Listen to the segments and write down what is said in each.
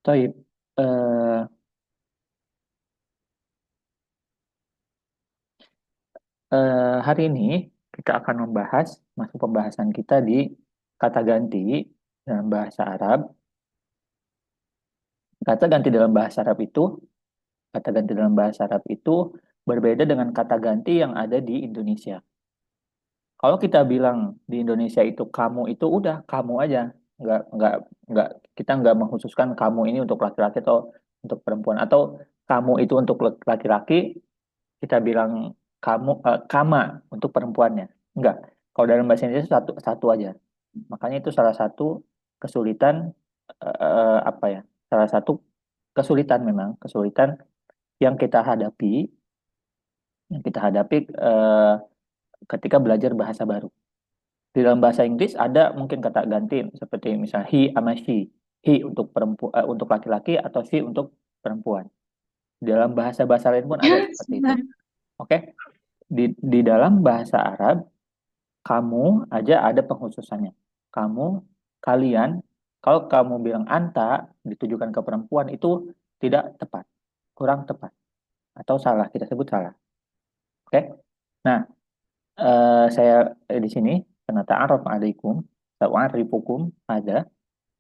Taib. Eh, Hari ini kita akan membahas, masuk pembahasan kita di kata ganti dalam bahasa Arab. Kata ganti dalam bahasa Arab itu, kata ganti dalam bahasa Arab itu berbeda dengan kata ganti yang ada di Indonesia. Kalau kita bilang di Indonesia itu kamu itu udah kamu aja, nggak nggak kita nggak mengkhususkan kamu ini untuk laki-laki atau untuk perempuan atau kamu itu untuk laki-laki kita bilang kamu kama untuk perempuannya. Enggak. Kalau dalam bahasa Indonesia satu satu aja. Makanya itu salah satu kesulitan apa ya? Salah satu kesulitan memang, kesulitan yang kita hadapi, ketika belajar bahasa baru. Di dalam bahasa Inggris ada mungkin kata ganti seperti misalnya he sama she. He untuk perempuan untuk laki-laki atau she untuk perempuan. Di dalam bahasa-bahasa lain pun ada seperti itu. Oke? Di dalam bahasa Arab kamu aja ada pengkhususannya. Kamu, kalian, kalau kamu bilang anta ditujukan ke perempuan itu tidak tepat, kurang tepat, atau salah, kita sebut salah. Oke? Nah, saya di sini penata Arab alaikum, ta'arifukum ada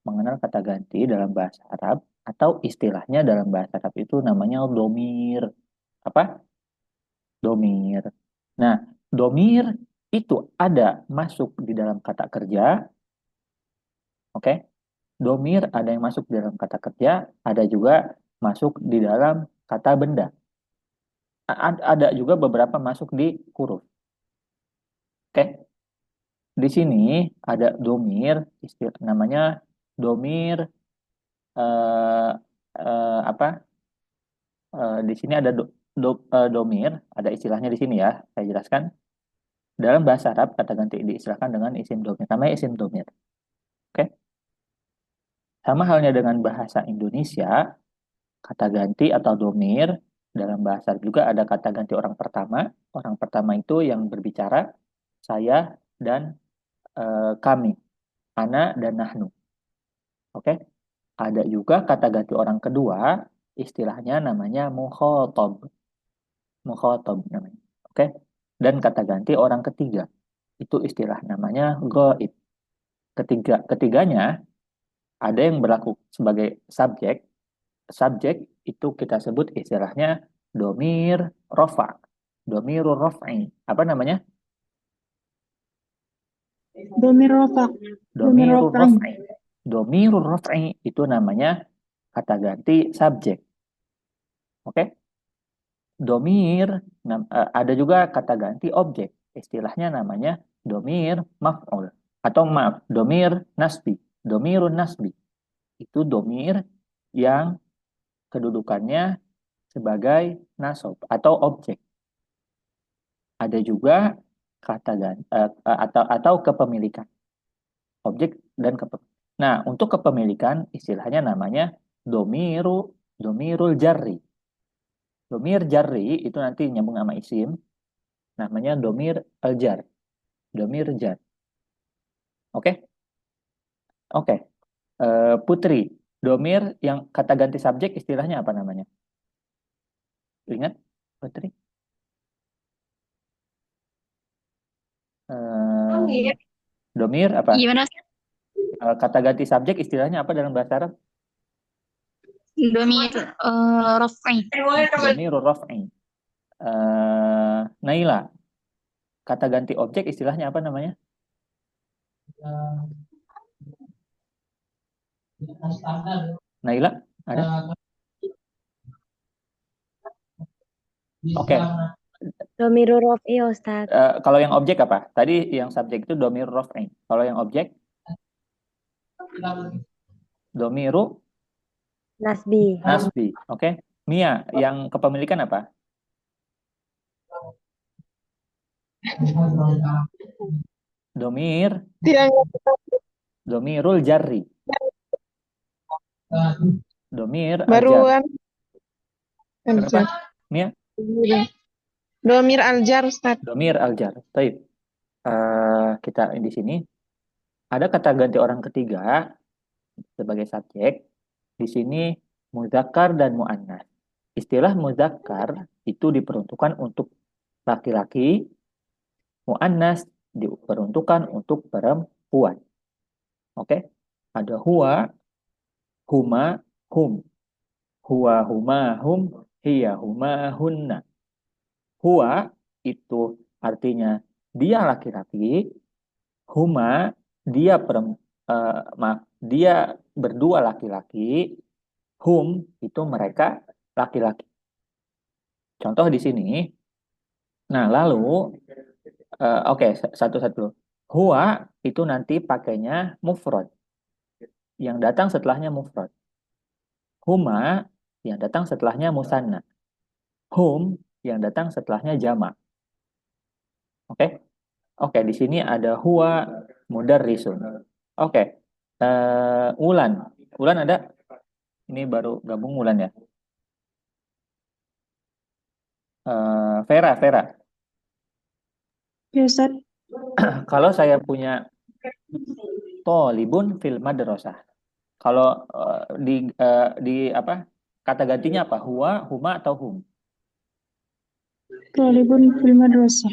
mengenal kata ganti dalam bahasa Arab atau istilahnya dalam bahasa Arab itu namanya domir. Apa? Domir. Nah, domir itu ada masuk di dalam kata kerja, oke? Domir ada yang masuk di dalam kata kerja, ada juga masuk di dalam kata benda. Ada juga beberapa masuk di huruf. Oke, di sini ada domir, istilah namanya domir eh, apa? Di sini ada domir, ada istilahnya di sini ya. Saya jelaskan. Dalam bahasa Arab kata ganti diistilahkan dengan isim domir. Namanya isim domir. Oke, sama halnya dengan bahasa Indonesia, kata ganti atau domir dalam bahasa Arab juga ada kata ganti orang pertama. Orang pertama itu yang berbicara saya dan kami, ana dan nahnu. Oke, ada juga kata ganti orang kedua, istilahnya namanya mukhotob, mukhotob namanya. Oke, dan kata ganti orang ketiga itu istilah namanya goib. Ketiganya ada yang berlaku sebagai subjek. Subjek itu kita sebut istilahnya domir rofa, domirul rof'i. Apa namanya? Domir rofak, domir Domirul rofang. rof'i. Domirul rof'i itu namanya kata ganti subjek. Oke? Domir, ada juga kata ganti objek. Istilahnya namanya domir maf'ul. Atau maaf, domir nasbi. Domirun nasbi. Itu domir yang kedudukannya sebagai nasob atau objek. Ada juga kata ganti, atau kepemilikan. Objek dan kepemilikan. Nah, untuk kepemilikan istilahnya namanya domiru, domirul jarri. Domir jarri itu nanti nyambung sama isim, namanya domir aljar. Domir jar. Oke? Oke. Putri, domir yang kata ganti subjek istilahnya apa namanya? Ingat, Putri? Eh, domir apa? Gimana? Kata ganti subjek istilahnya apa dalam bahasa Arab? Domir rofang. Domirul raf'i. Naila, kata ganti objek istilahnya apa namanya? Naila, ada? Oke. Domirul Raf'i Ustaz. Kalau yang objek apa? Tadi yang subjek itu domir raf'i. Kalau yang objek, domiru Nasbi. nasbi. Oke. Mia, yang kepemilikan apa? Domir, Tidak domirul jarri. Domir aljar. baruan Kenapa? aljar. Mia? Domir aljar Ustaz. Domir aljar. Baik. Kita di sini ada kata ganti orang ketiga sebagai subjek. di sini muzakkar dan muannas. Istilah muzakkar itu diperuntukkan untuk laki-laki, muannas diperuntukkan untuk perempuan. Oke? Ada huwa, huma, hum. Huwa, huma, hum, hiya, huma, hunna. Huwa itu artinya dia laki-laki, huma dia dia berdua laki-laki, hum itu mereka laki-laki. Contoh di sini. Nah, lalu oke, satu-satu dulu. Huwa itu nanti pakainya mufrad. Yang datang setelahnya mufrad. Huma yang datang setelahnya musanna. Hum yang datang setelahnya jamak. Oke? Oke, di sini ada huwa mudarrisun. Oke. Ulan. Ulan ada? Ini baru gabung Ulan ya. Vera, Vera. Ya, Ustaz. Kalau saya punya tolibun fil madrasah. Kalau di apa? Kata gantinya apa? Huwa, huma atau hum? Talibun fil madrasah.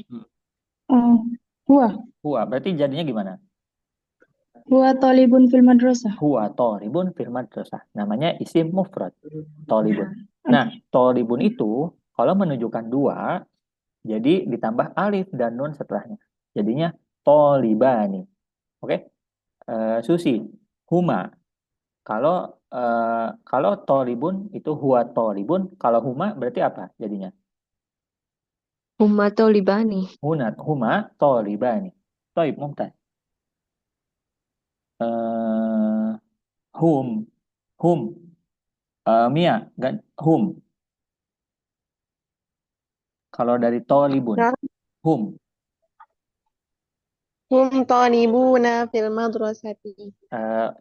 Hmm. Huwa. Huwa. Berarti jadinya gimana? Huwa talibun fil madrasah. Huwa tolibun fil madrasah. Namanya isim mufrad. Tolibun. Nah, tolibun itu kalau menunjukkan dua, jadi ditambah alif dan nun setelahnya. Jadinya tolibani. Oke? Susi. Huma. Kalau tolibun itu huwa tolibun. Kalau huma berarti apa jadinya? Huma Tolibani. Huma tolibani. Toib, mumtaz. Eh, hum. Hum. Mia. Hum. Kalau dari tolibun. Hum. Hum talibuna fil madrasati.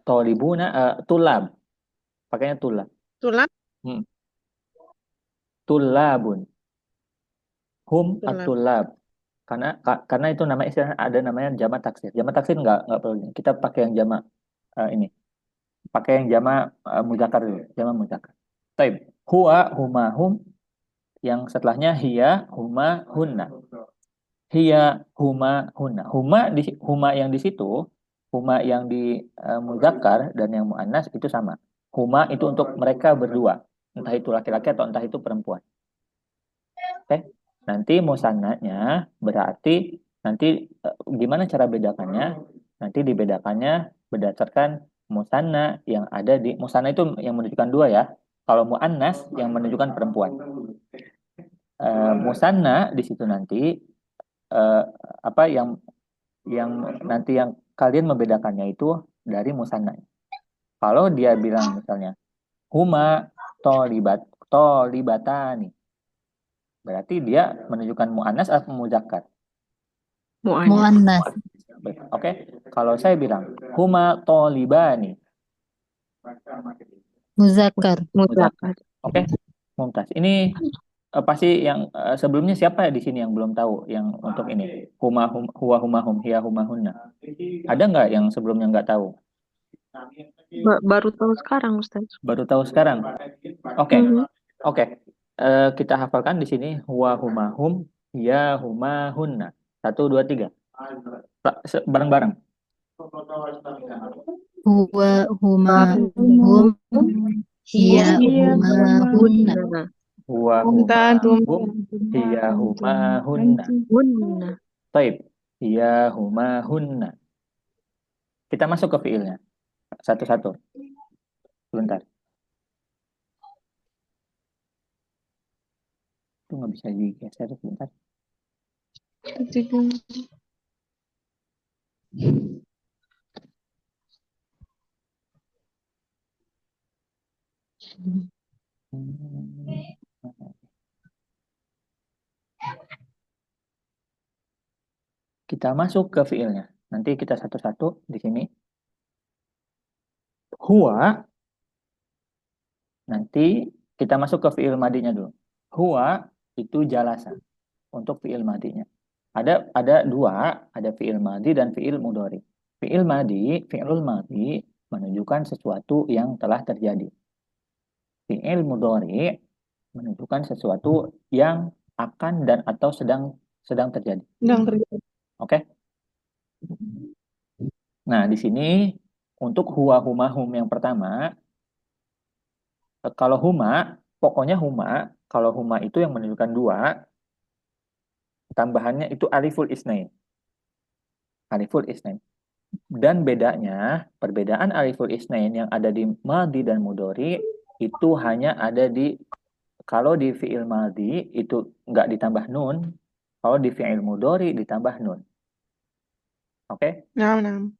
Tolibuna. Tulab. Pakainya tulab. Tulab. Hmm. Tulabun. Hum Tulab. at-tulab. Karena itu nama istilah ada namanya jamak taksir. Jamak taksir nggak perlu. Kita pakai yang jamak ini. Pakai yang jamak muzakkar dulu. Jamak muzakkar. Taib. Huwa, huma, hum. Yang setelahnya hiya, huma, hunna. Hiya, huma, hunna. Huma yang di situ, huma yang di muzakkar dan yang muannas itu sama. Huma itu untuk mereka berdua. Entah itu laki-laki atau entah itu perempuan. Oke. Nanti musannanya berarti nanti gimana cara bedakannya? Nanti dibedakannya berdasarkan musanna yang ada di musanna itu yang menunjukkan dua ya. Kalau muannas yang menunjukkan perempuan. Musanna di situ nanti apa yang nanti yang kalian membedakannya itu dari musanna. Kalau dia bilang misalnya huma tolibatani, berarti dia menunjukkan muannas atau muzakkar. Muannas. Oke. Kalau saya bilang huma tolibani, Muzakkar. Muzakkar. oke. Mumtaz. Ini pasti yang sebelumnya siapa ya di sini yang belum tahu yang untuk ini huwa huma hum hiya huma hunna. Ada nggak yang sebelumnya nggak tahu? Baru tahu sekarang, Ustaz. Baru tahu sekarang. Oke. Mhm. Oke. Kita hafalkan di sini huwa huma hum hiya huma hunna. 1 2 3. Bareng-bareng. Huwa huma hum hiya huma hunna. Huwa huma hum hiya huma hunna. Hunna. Taib. Hiya huma hunna. Kita masuk ke fiilnya. Satu-satu. Sebentar. Itu nggak bisa digeser sebentar. Kita masuk ke fiilnya. Nanti kita satu-satu di sini. Huwa. Nanti kita masuk ke fiil madinya dulu. Huwa itu jalasa untuk fiil madinya. Ada dua, ada fiil madi dan fiil mudhari. Fiilul madi menunjukkan sesuatu yang telah terjadi. Fi'il mudhari menunjukkan sesuatu yang akan dan atau sedang terjadi. Sedang terjadi. Oke? Nah, di sini untuk huwa huma hum yang pertama, kalau huma, pokoknya huma, kalau huma itu yang menunjukkan dua, tambahannya itu aliful isnain. Aliful isnain. Dan bedanya, perbedaan aliful isnain yang ada di madhi dan mudhari itu hanya ada di, kalau di fi'il madhi itu nggak ditambah nun, kalau di fi'il mudhari ditambah nun. Oke? Nah.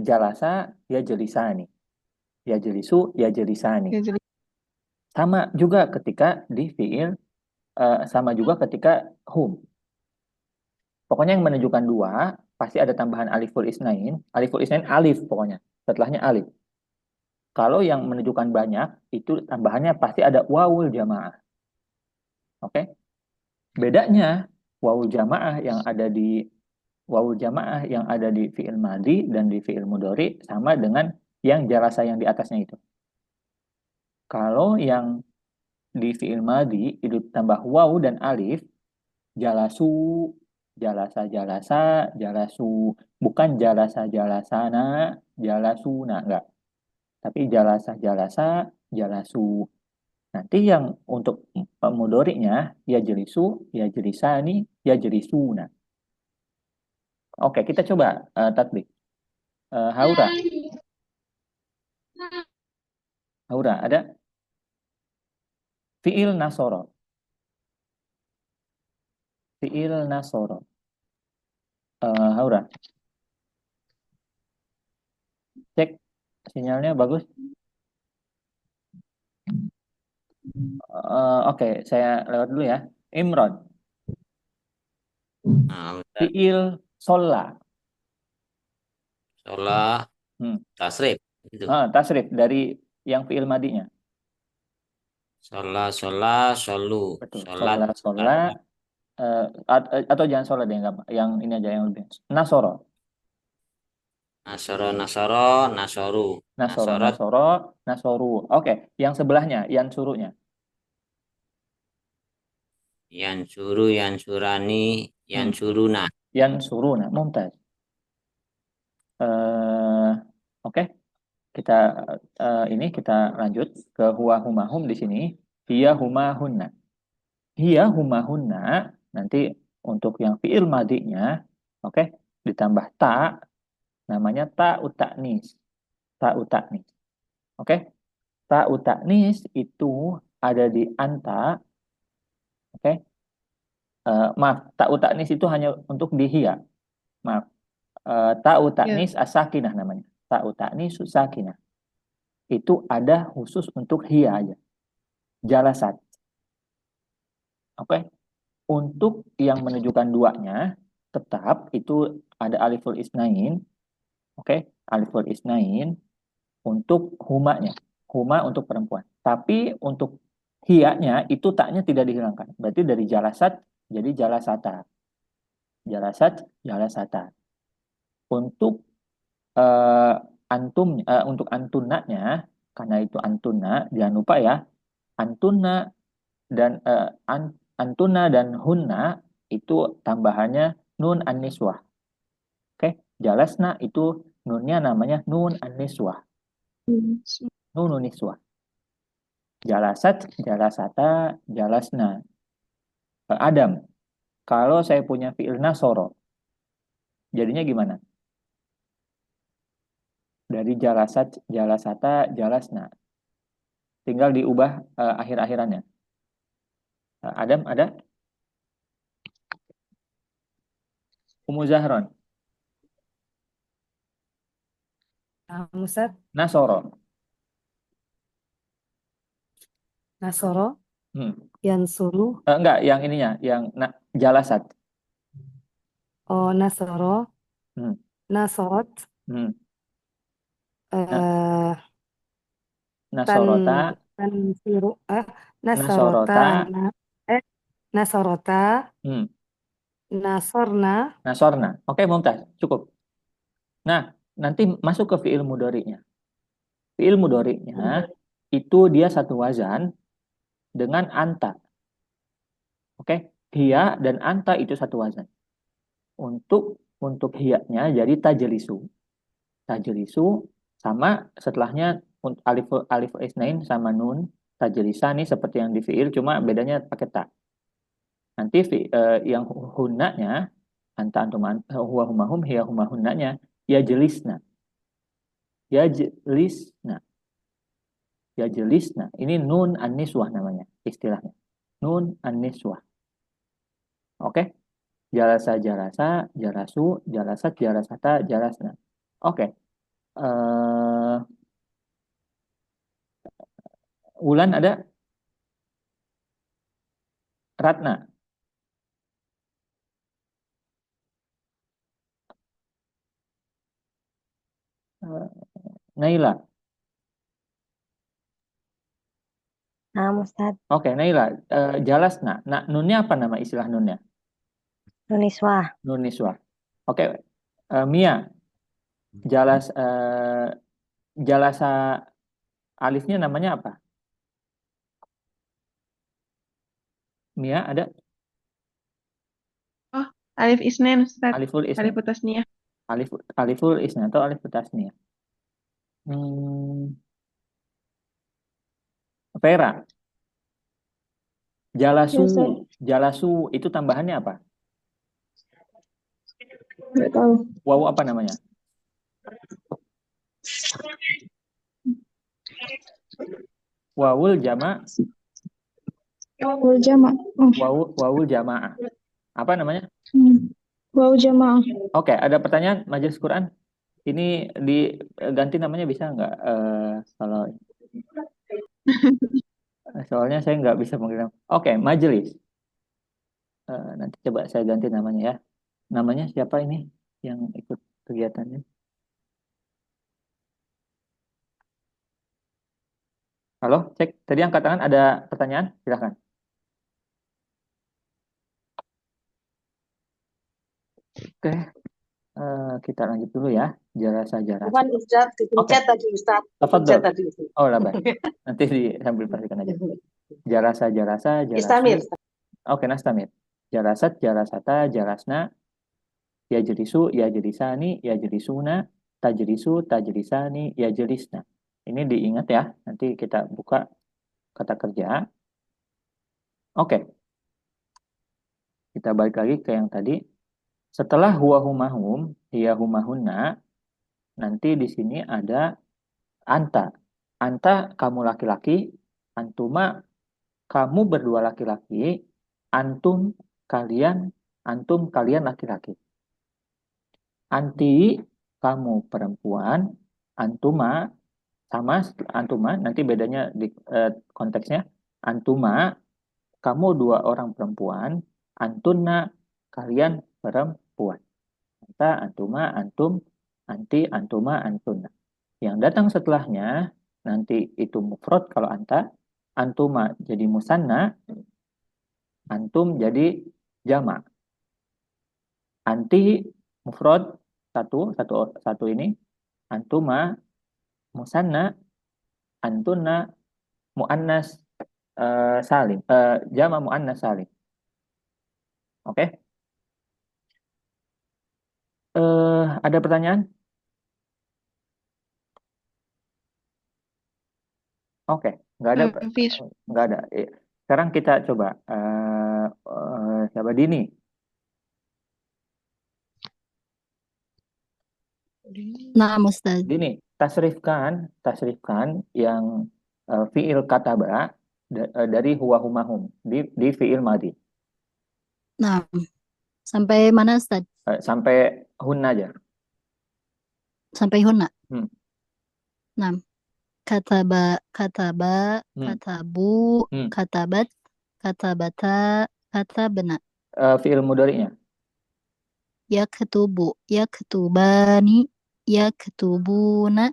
Jalasa, ya jelisani. Ya jelisu, ya jelisani. Ya, jadi Sama juga ketika di fi'il, sama juga ketika hum. Pokoknya yang menunjukkan dua, pasti ada tambahan aliful isnain. Aliful isnain alif pokoknya. Setelahnya alif. Kalau yang menunjukkan banyak, itu tambahannya pasti ada wawul jamaah. Oke? Bedanya, wawul jamaah yang ada di fi'il madhi dan di fi'il mudhari sama dengan yang jalasa yang di atasnya itu. Kalau yang di fi'il madhi itu tambah waw dan alif, jalasu, jalasa jalasa, jalasu, bukan jalasa jalasana, jalasuna, enggak. Tapi jalasa jalasa, jalasu. Nanti yang untuk mudhari'nya ya jelisu, ya jelisani, ya jelisuna. Oke, kita coba tatbik. Haura. Haura, ada? Fi'il nasoro. Fi'il nasoro. Haura. Cek sinyalnya bagus. Oke, saya lewat dulu ya. Imron. Nah, Ustaz. Fi'il sholla. Sholat tasrif itu. Tasrif dari yang fi'il madinya. Sholat sholu. Betul. Sholat Sholla. Atau jangan sholat deh, yang ini aja yang lebih. Nasoro. nasoro, nasoru. Nasoro, Nasorot, nasoro, nasoru. Oke, yang sebelahnya, yang suruhnya. yansuru, yansurani, yansuruna. Yang suruna, mumtaz. Oke, kita kita lanjut ke huwa humahum di sini. Hiya humahunna. Hiya humahunna, nanti untuk yang fi'il madinya, oke, ditambah ta, namanya ta'ut ta'nis. Ta'ut ta'nis. Oke, ta'ut ta'nis itu ada di anta. Oke, maaf, ta'ut ta'nis itu hanya untuk di hiya. Maaf, ta'ut ta'nis as-sakinah namanya. Ta'ut ta'nis sakinah. Itu ada khusus untuk hiya aja. Jalasat. Oke. Untuk yang menunjukkan duanya, tetap itu ada aliful isnain. Oke, aliful isnain untuk humanya. Huma untuk perempuan. Tapi untuk hiyanya itu taknya tidak dihilangkan. Berarti dari jalasat jadi jalasata. Jalasat, jalasata. Untuk untuk antunanya, karena itu antuna, jangan lupa ya, antuna dan antuna dan hunna itu tambahannya nun an-niswah. Oke, jalasna itu nunnya namanya nun an-niswah. Nun niswah. Jalasat, jalasata, jalasna. Adam, kalau saya punya fi'il nasoro, jadinya gimana? Dari jalasat, jalasata, jalasna. Tinggal diubah akhir-akhirannya. Adam ada? Ummu Zahron. Ustaz, Nasoro. Nasoro, Yansuru, Enggak, yang ininya, yang jalasat. Nasoro, Hmm. Nasorot, Hmm. eh, Nasorota, Tansiru, Nasorota, Nasorota, hmm. Nasorna, Nasorna. Oke, Mumtaz, cukup. Nah, nanti masuk ke fi'il mudhari'nya. Fi'il mudhari'nya itu dia satu wazan dengan anta. Oke, hiya dan anta itu satu wazan. Untuk hiyanya jadi tajlisu. Tajlisu sama setelahnya alif isnain sama nun tajlisani seperti yang di fiil, cuma bedanya pakai ta. Nanti yang hunnanya anta antum huwa humahum hiya humahunnanya yajlisna. Yajlisna. Yajlisna. Ini nun an-niswah namanya istilahnya. Nun an-niswah. Oke? Jalasa jalasa, jalasu, jalasat, jalasata, jalasna. Oke. Wulan ada? Ratna. Naila. Nah, Ustaz. Oke, Naila. Jalasna. Nah, nunnya apa nama istilah nunnya? Nuniswah. Nun niswah. Oke. Mia. Jalasa alifnya namanya apa? Mia ada? Oh, alif isnain Ustaz. Aliful isna. Alif tasniyah. Aliful isna atau alif tasniyah. Vera. Jalasu. Jalasu itu tambahannya apa? Nggak tahu. Wawu apa namanya? Wawul jama. Wawu jama'. Wawul jamaah. Apa namanya? Wawu jamaah. Oke, ada pertanyaan Majelis Quran? Ini diganti namanya bisa nggak? Kalau soalnya saya nggak bisa panggil. Oke, Majelis. Nanti coba saya ganti namanya ya. Namanya siapa ini yang ikut kegiatannya? Halo, cek. Tadi angkat tangan, ada pertanyaan? Silahkan. Oke, kita lanjut dulu ya. Jarasa. Bukan Ustaz, dipencet tadi Ustaz. Dipencet tadi. Oh, lah baik. Nanti sambil perhatikan aja. Jarasa. Istamir. Oke, nastamir. Jarasat, jarasata, jarasna, yajlisu, yajlisani, yajlisuna, tajlisu, tajlisani, yajlisna. Ini diingat ya. Nanti kita buka kata kerja. Oke. Kita balik lagi ke yang tadi. Setelah huwa humahum, hiya humahunna, nanti di sini ada anta. Anta kamu laki-laki, antuma kamu berdua laki-laki, antum kalian laki-laki. Anti kamu perempuan, antuma sama antuma, nanti bedanya di konteksnya. Antuma kamu dua orang perempuan, antunna kalian perempuan. Anta, antuma, antum, anti, antuma, antunna. Yang datang setelahnya nanti itu mufrad kalau anta, antuma jadi musanna, antum jadi jama'. Anti mufrad satu ini, antuma musanna, antunna muannas salim, jama muannas salim. Oke? Ada pertanyaan? Oke, nggak ada. Nggak ada. Sekarang kita coba siapa Dini? Nah, Ustaz. Dini, tasrifkan yang fiil kataba dari huwa humahum di fiil madhi. Nah, sampai mana Ustaz? Sampai hunna aja. Sampai hunna. Nah, kataba, katabu, katabat, katabata, katabna. Fiil mudhari'nya. Yaktubu, yaktubani, yaktubuna,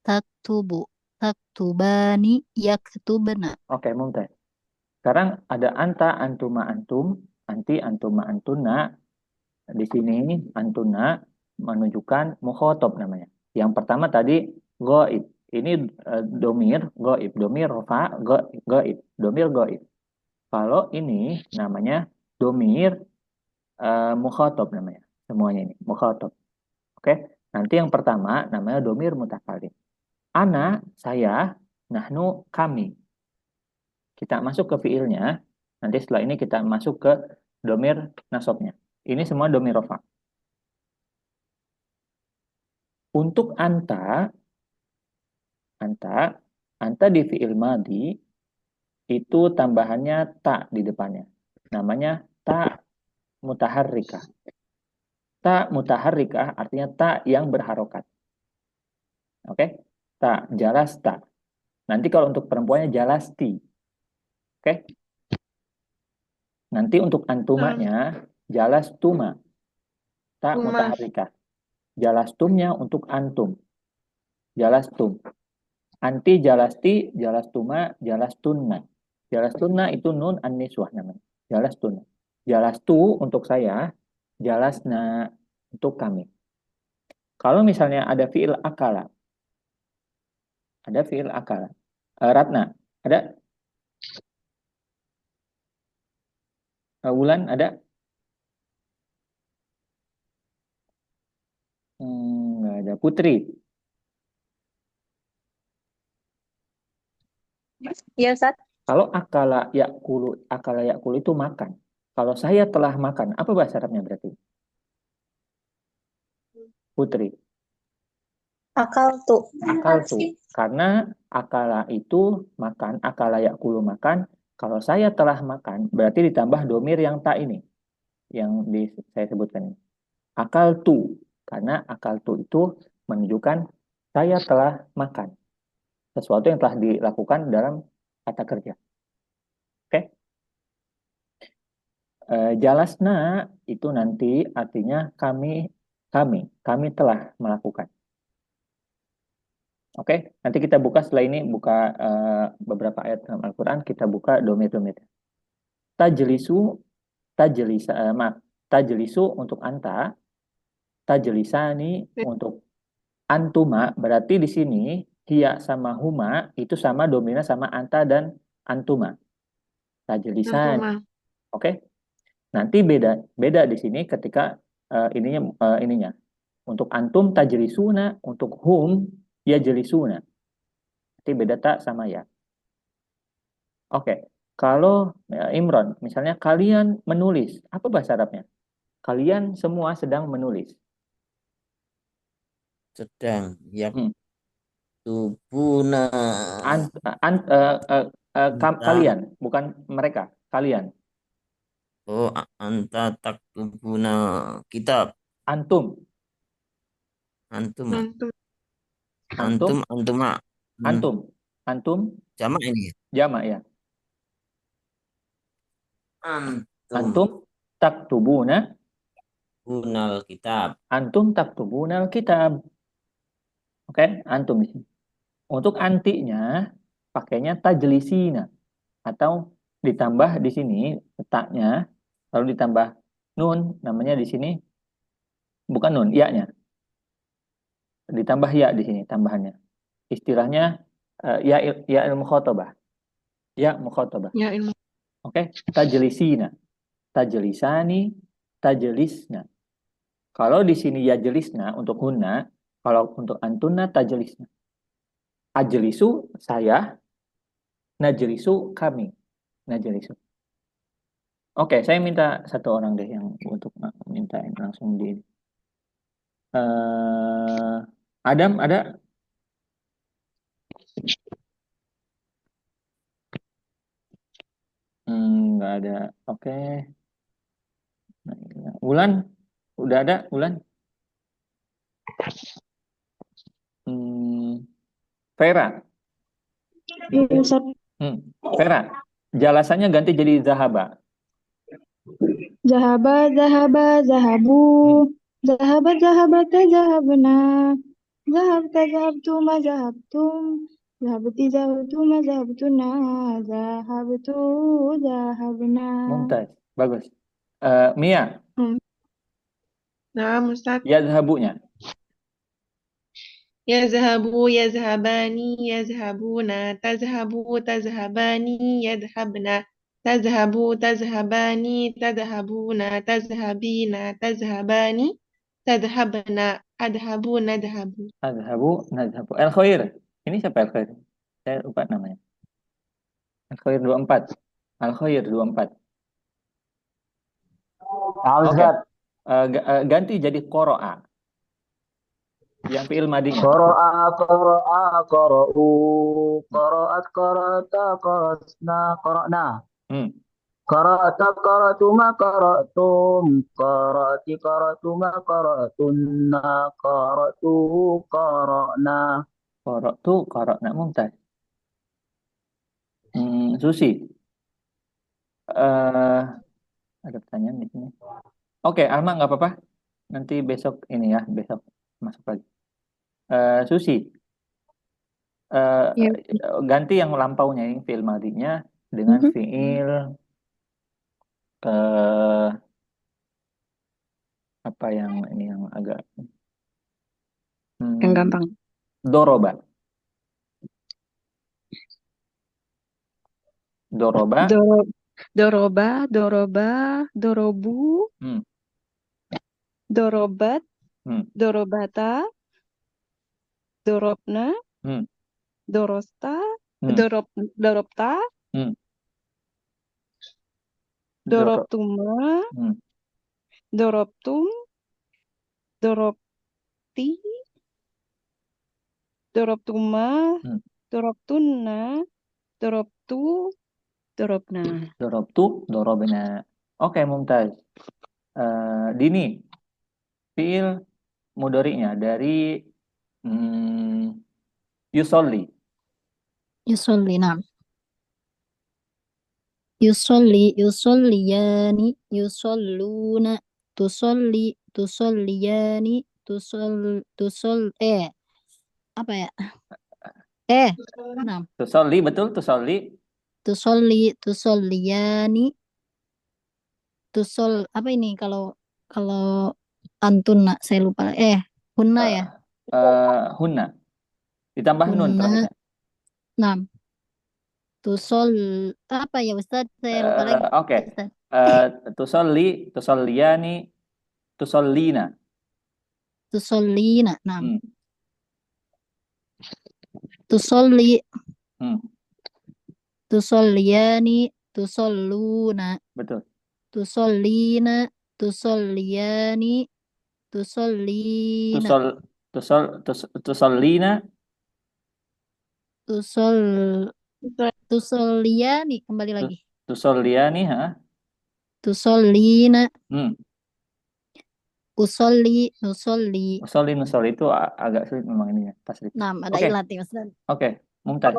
taktubu, taktubani, yaktubna. Oke, mumtaz. Sekarang ada anta, antuma, antum, anti, antuma, antuna. Di sini antuna menunjukkan mukhotob namanya. Yang pertama tadi ghaib. Ini domir goib, domir rofa goib, domir goib. Kalau ini namanya domir mukhatab namanya. Semuanya ini mukhatab. Oke. Nanti yang pertama namanya domir mutakalim. Ana, saya, nahnu, kami. Kita masuk ke fiilnya. Nanti setelah ini kita masuk ke domir nasabnya. Ini semua domir rofa. Untuk anta di fiil madi itu tambahannya ta di depannya. Namanya ta mutaharrikah. Ta mutaharrikah artinya ta yang berharokat. Oke? Ta, jalasta. Nanti kalau untuk perempuannya jalasti. Oke? Nanti untuk antumanya jalastuma. Ta Tuma. mutaharrikah. Jalastumnya untuk antum. Jalastum. Anti jalasti, jalastuma, jalastunna. Jalastunna itu nun an-niswah namanya. Jalastunna. Jalastu untuk saya, jalasna untuk kami. Kalau misalnya ada fiil akala. Ada fiil akala. Ratna, ada? Wulan, ada? Nggak ada. Putri. Iya, Ustaz. Kalau akala yakulu itu makan. Kalau saya telah makan, apa bahasa Arabnya berarti? Putri. Akal tuh. Akal tuh. Karena akala itu makan, akala yakulu makan. Kalau saya telah makan, berarti ditambah domir yang tak ini. Yang saya sebutkan ini. Akal tuh. Karena akal tuh itu menunjukkan saya telah makan. Sesuatu yang telah dilakukan dalam kata kerja. Oke? Jalasna itu nanti artinya kami telah melakukan. Oke, nanti kita buka setelah ini buka beberapa ayat dalam Al-Qur'an, kita buka domir-domir. Tajlisu tajlisu untuk anta, tajlisani untuk antuma, berarti di sini hiya sama huma itu sama domirnya sama anta dan antuma. Tajlisani. Oke. Nanti beda di sini ketika ininya. Untuk antum tajlisuna, untuk hum yajlisuna. Nanti beda tak sama ya. Oke. Kalau Imron, misalnya kalian menulis, apa bahasa Arabnya? Kalian semua sedang menulis. Sedang tubuna. Kalian, bukan mereka. Kalian. Oh, anta taktubuna kitab. Antum. Antuma. Antum. Antuma. Antum. Jamak ini ya? Jamak ya. Antum taktubuna bunal kitab. Antum taktubuna kitab. Oke, antum di sini. Untuk antinya pakainya tajlisina atau ditambah di sini letaknya lalu ditambah nun, namanya di sini bukan nun, ya-nya. Ditambah ya di sini tambahannya. Istilahnya ya mukhatabah. Ya mukhatabah. Ya ilmu. Oke, tajlisina, tajlisani, tajlisna. Kalau di sini ya jelisna untuk hunna, kalau untuk antunna tajlisna. Ajlisu saya, najlisu kami, najlisu. Oke, saya minta satu orang deh yang untuk minta langsung di. Adam ada? Nggak ada. Oke. Wulan, udah ada Wulan? Vera. Iya, Ustaz. Vera, jalasannya ganti jadi zahaba. Zahaba, zahaba, zahabu. Zahaba, zahabata, zahabna. Zahabta, zahabtuma, zahabtum. Zahabti, zahabtuma, zahabtuna. Zahabtu, zahabna. Mumtaz, bagus. Mia. Nah, Ustaz. Ya zahabunya. يذهبوا يذهبان يذهبون تذهبوا تذهبان يذهبن تذهبوا تذهبان تذهبون تذهبين تذهبان تذهبن أذهب نذهب. Adhabu, nadhabu. El Khair. Ini siapa El Khair? Saya lupa namanya. El Khair 24. Al Khair 24. Oke. Ganti jadi qoro'a. Yang fi'il madinya. Qara'a, qara'a, qara'u, qara'at, qara'ata, qara'na, qara'na. Qara'ata, qara'tuma, qara'tum, qara'ati, qara'tuma, qara'tunna, qara'tu, qara'na. Qara'tu, qara'na. Mumtaz. Susi. Ada pertanyaan di sini. Oke, Alma nggak apa-apa. Nanti besok ini ya, besok masuk lagi. Susi. Ya. Ganti yang lampaunya, yang fi'il madinya dengan fi'il apa yang ini yang agak Yang gampang. doroba. Doroba. Doroba, doroba, dorobu, dorobat, dorobata, dorobna, dorosta, dorobta, dorobtuma, dorobtum, dorobti, dorobtuma, dorobtunna, dorobtu, dorobna. Dorobtu, dorobna. Oke, Mumtaz. Dini, fi'il mudhari'nya dari yusolli. Yusolli, nah. Yusolli, yusolliyani, yusolluna, tusolli, tusolliyani, apa ya? Nah. Tusolli, betul, tusolli. Tusolli, tusolliyani, apa ini kalau antuna saya lupa. Hunna ya. Hunna. Ditambah nun terakhirnya. Nah. Apa ya Ustaz? Saya lupa lagi. Oke. Tusolli, tusolliyani, tusollina. Tusollina. Nah. Tusolli. Tusolliyani, tusolluna. Betul. Tusollina, tusolliyani, tusollina. Tusollina. Tusolliyani kembali lagi. Tusolliyani, ha? Tusollina. Usolli, nusolli itu agak sulit memang ini ya, tasrif. Nah, ada ilat ya, Ustaz. Oke, Mumtaz.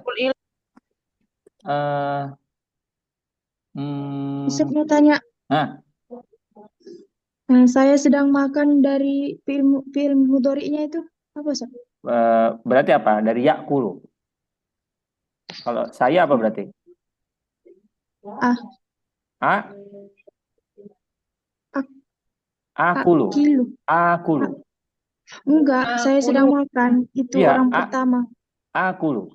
Ustaz mau tanya. Saya sedang makan dari film mudhari'nya itu apa, Ustaz? Berarti apa? Dari yakulu. Kalau saya apa berarti? Akulu. Akulu. Enggak, saya sedang makan. Itu orang pertama. Akulu.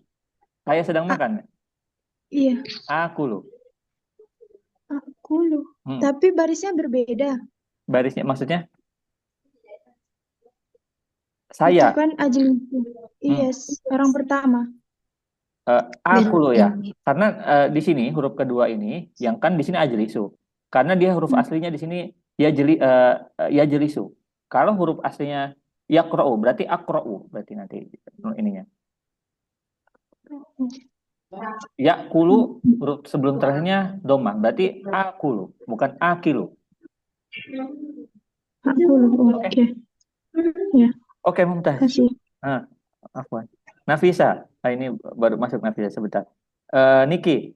Saya sedang makan. Iya. Akulu. Akulu. Tapi barisnya berbeda. Barisnya maksudnya? Saya. Itu kan ajlisu. Iya, orang pertama. Akulu ya. Karena di sini huruf kedua ini, yang kan di sini ajlisu. Karena dia huruf aslinya di sini yajlisu. Kalau huruf aslinya yaqra'u, berarti aqra'u, berarti nanti ininya. Yaqulu, huruf sebelum terakhirnya domah, berarti akulu, bukan akilu. Akulu, oke. Ya. Oke, Mumtaz. Afwan. Nafisa, ini baru masuk Nafisa sebentar. Niki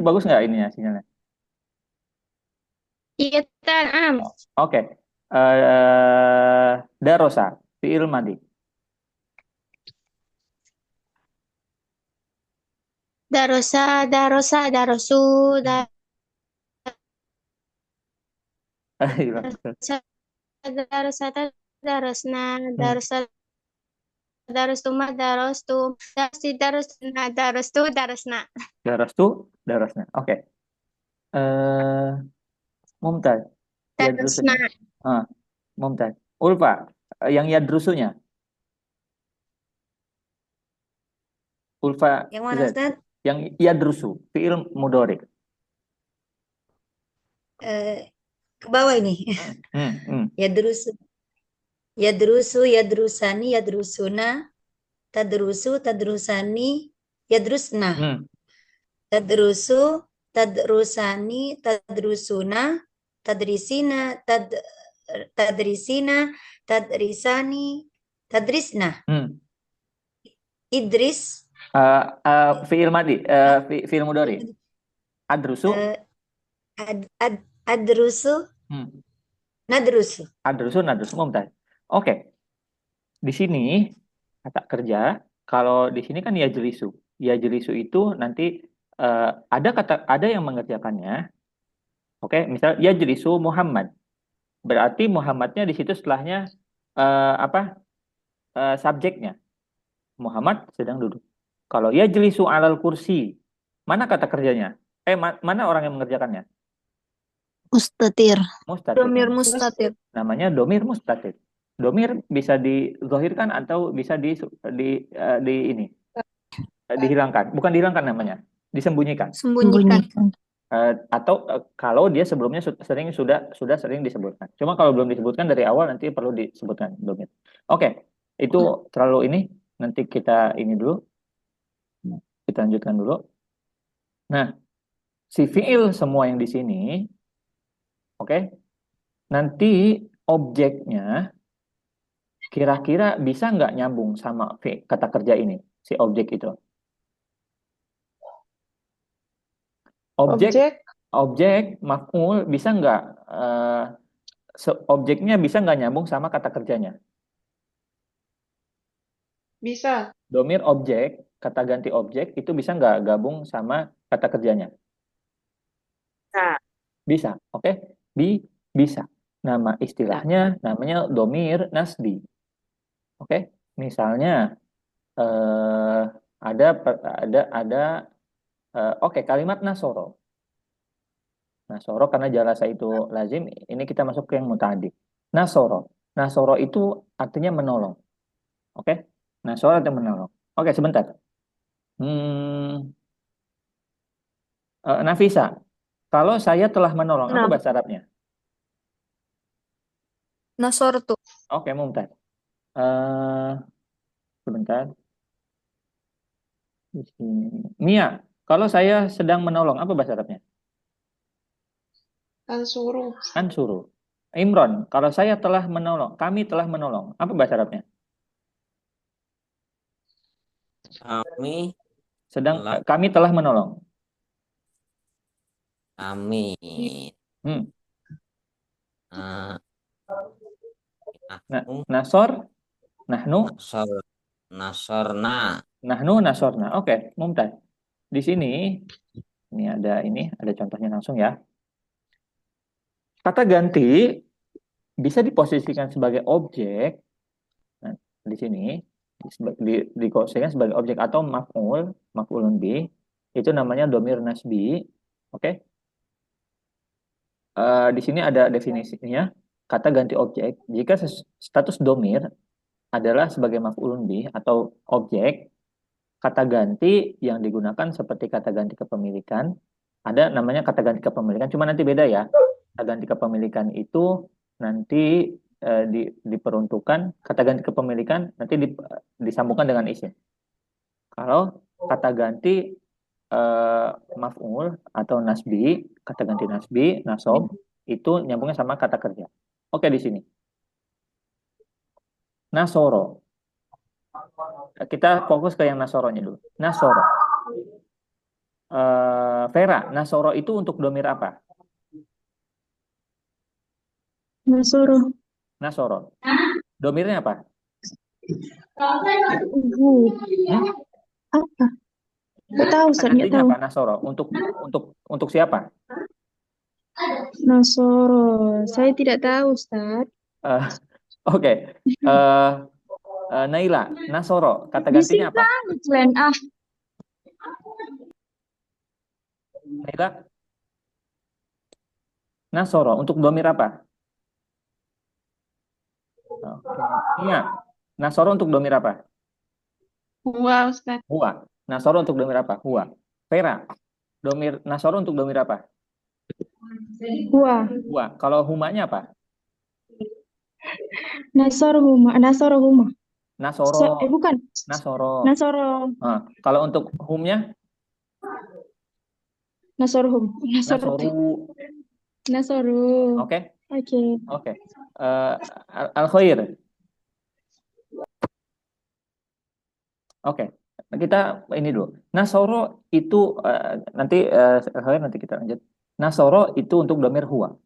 bagus nggak ininya sinyalnya? Iya, Tan. Oke. Darosa, fi'il madi. Darosa, darosa, darosu, darosa, darosna, darosa, darustuma, darustum, darusti, darustuna, darustu, darusna. Darastu, darasna. Oke. Mumtaz. Darusna. Yadrusunya. Mumtaz. Ulfa, yang yadrusunya. Ulfa Yang mana, Z. Ustaz? Yang yadrusu, fi'il mudhari. Ke bawah ini. Yadrusu, yadrusu, yadrusani, yadrusuna, tadrusu, tadrusani, yadrusna. Tadrusu, tadrusani, tadrusuna, tadrisina, tadrisina, tadrisani, tadrisna. Idris, Fi'il madi, fi'il mudhari. Adrusu. adrusu, nadrusu. Adrusu, nadrusu, mumtaz. Oke. Di sini kata kerja, kalau di sini kan yajlisu. Yajlisu itu nanti ada yang mengerjakannya. Oke, misal yajlisu Muhammad. Berarti Muhammadnya di situ setelahnya subjeknya. Muhammad sedang duduk. Kalau yajlisu alal kursi, mana kata kerjanya? Mana orang yang mengerjakannya? Mustatir. Mustatir. Domir mustatir. Namanya domir mustatir. Domir bisa dizahirkan atau bisa dihilangkan. Bukan dihilangkan namanya, disembunyikan. Sembunyikan. Atau kalau dia sebelumnya sudah sering disebutkan. Cuma kalau belum disebutkan dari awal nanti perlu disebutkan domir. Oke, itu terlalu ini. Nanti kita ini dulu. Kita lanjutkan dulu. Nah, si fiil semua yang di sini, oke, nanti objeknya kira-kira bisa nggak nyambung sama kata kerja ini, si objek itu. Objek maf'ul bisa nggak, objeknya bisa nggak nyambung sama kata kerjanya? Bisa. Domir objek, kata ganti objek, itu bisa nggak gabung sama kata kerjanya? Bisa, oke? Bisa. Nama istilahnya namanya domir nasbi. Oke? Misalnya oke, kalimat nasoro. Nasoro karena jalasa itu lazim, ini kita masuk ke yang muta'addi. Nasoro. Nasoro itu artinya menolong. Oke? Nasoro artinya menolong. Oke, sebentar. Nafisa, kalau saya telah menolong, apa bahasa Arabnya? Nasortu. Oke, Mumtaz. Sebentar. Di sini. Mia, kalau saya sedang menolong, apa bahasa Arabnya? Ansuru. Ansuru. Imron, kalau saya telah menolong, kami telah menolong, apa bahasa Arabnya? Kami telah menolong. Kami. Nasor, nahnu. Nasorna. Nahnu, nasorna. Oke, Mumtaz. Di sini ada contohnya langsung ya. Kata ganti bisa diposisikan sebagai objek. Nah, di sini diposisikan sebagai objek atau maf'ulun bi. Itu namanya domir nasbi. Oke. Di sini ada definisinya. Kata ganti objek jika status domir adalah sebagai maf'ulun bi atau objek, kata ganti yang digunakan seperti kata ganti kepemilikan, ada namanya kata ganti kepemilikan, cuma nanti beda ya. Kata ganti kepemilikan itu nanti diperuntukkan, kata ganti kepemilikan nanti disambungkan dengan isim. Kalau kata ganti maf'ul atau nasbi, kata ganti nasbi, nasob, itu nyambungnya sama kata kerja. Oke, di sini. Nasoro. Kita fokus ke yang nasoronya dulu. Nasoro. Vera, nasoro itu untuk domir apa? Nasoro. Domirnya apa? Apa? Nggak tahu, Ustaz. Nggak tahu. Apa nasoro? Untuk siapa? Nasoro. Saya tidak tahu, Ustaz. Oke. Naila, nasoro, kata Bising gantinya apa? banget, Len. Ah, Naila, nasoro, untuk domir apa? Oke. Iya, nasoro untuk domir apa? Huwa, Ustaz. Huwa. Nasoro untuk domir apa? Huwa. Vera, domir nasoro untuk domir apa? Huwa. Huwa. Kalau humanya apa? Nasorohuma. Nasorohuma. Nasoro. Bukan. Nasoro. Nasoro. Nah, kalau untuk humnya? Nasorohum. Nasoru. Nasoru. Oke. Oke. Oke. Al-khair. Oke. Kita ini dulu. Nasoro itu nanti nanti kita lanjut. Nasoro itu untuk domir huwa.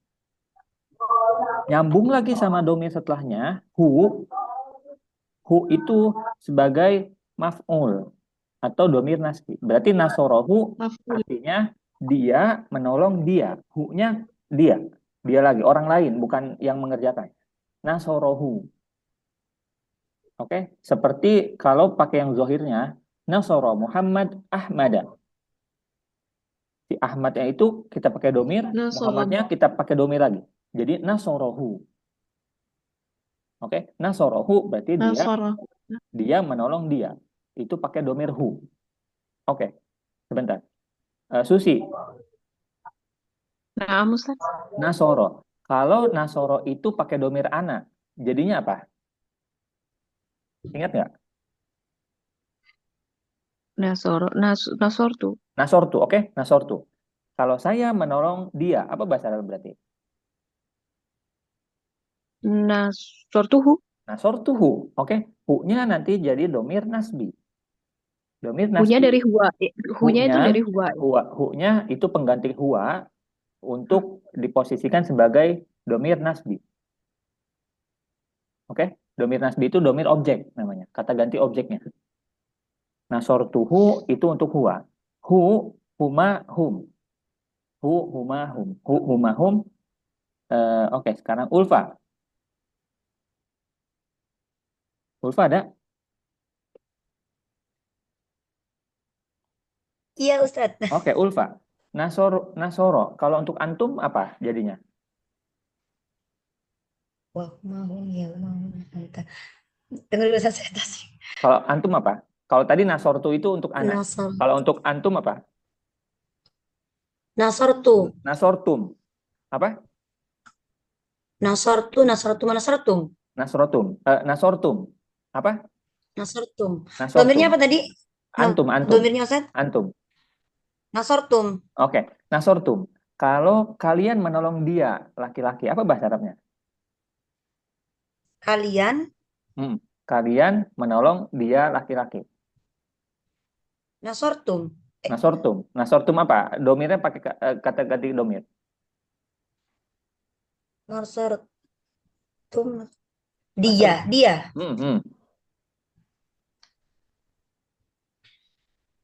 Nyambung lagi sama domir setelahnya, hu. Hu itu sebagai maf'ul atau domir nasbi. Berarti nasorohu artinya dia menolong dia. Hu-nya dia. Dia lagi, orang lain, bukan yang mengerjakan. Nasorohu. Oke, seperti kalau pakai yang zohirnya, nasoro Muhammad Ahmada. Si Ahmadnya itu kita pakai domir, Muhammadnya kita pakai domir lagi. Jadi nasorohu. Oke, nasorohu berarti dia menolong dia. Itu pakai domir hu. Oke, sebentar. Susi. Nah, Ustaz. Nasoro. Kalau nasoro itu pakai domir ana, jadinya apa? Ingat nggak? Nasortu. Nasortu, oke? Nasortu. Kalau saya menolong dia, apa bahasa Arab berarti? Nasortuhu. Nasortuhu, oke? Hu-nya nanti jadi domir nasbi. Domir nasbi. Hu-nya dari huwa. Hu-nya itu dari huwa. Hu-nya itu pengganti huwa untuk diposisikan sebagai domir nasbi. Oke? Domir nasbi itu domir objek namanya. Kata ganti objeknya. Nasortuhu itu untuk huwa. Hu, huma, hum. Hu, huma, hum. Hu, huma, hum. Oke, sekarang Ulfa. Ulfa ada? Iya, Ustaz. Oke, Ulfa. Nasoro. Kalau untuk antum apa jadinya? Wah, mau ya, mau. Dengar dulu saya tadi. Kalau antum apa? Kalau tadi nasortu itu untuk anak. Kalau untuk antum apa? Nasortu. Nasortum. Apa? Nasortum. Nasortum. Apa? Nasortum. Nasortum. Domirnya apa tadi? Antum. Domirnya, Ustaz? Antum. Nasortum. Oke, nasortum. Kalau kalian menolong dia laki-laki, apa bahasa Arabnya? Kalian menolong dia laki-laki. Nasortum. Nasortum apa? Domirnya pakai kata ganti domir. Nasortum. Dia.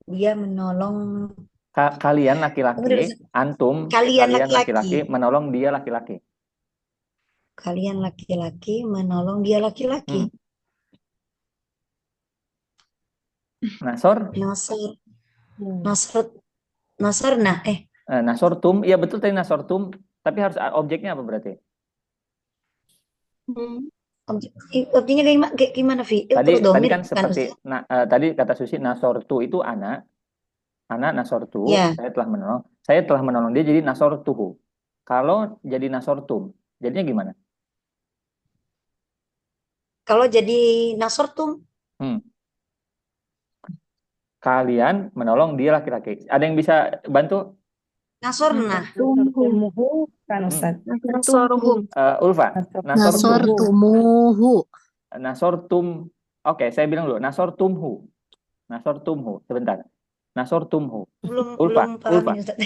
Dia menolong kalian laki-laki, antum, kalian laki-laki menolong dia laki-laki. Kalian laki-laki menolong dia laki-laki. Nasorna. Nasortum, iya betul tadi nasortum, tapi harus objeknya apa berarti? Objeknya kayak gimana, Vi? Tadi kan seperti tadi kata Susi nasortu itu anak nasortu, saya telah menolong dia jadi nasortuhu. Kalau jadi nasortum, jadinya gimana? Kalau jadi nasortum, kalian menolong dia laki-laki. Ada yang bisa bantu? Nasorna. Ulfa. Nasortumuhu. Nasortum. Oke, saya bilang dulu. Nasortumhu. Sebentar. Nasortumhu. Belum paham, Ustaz.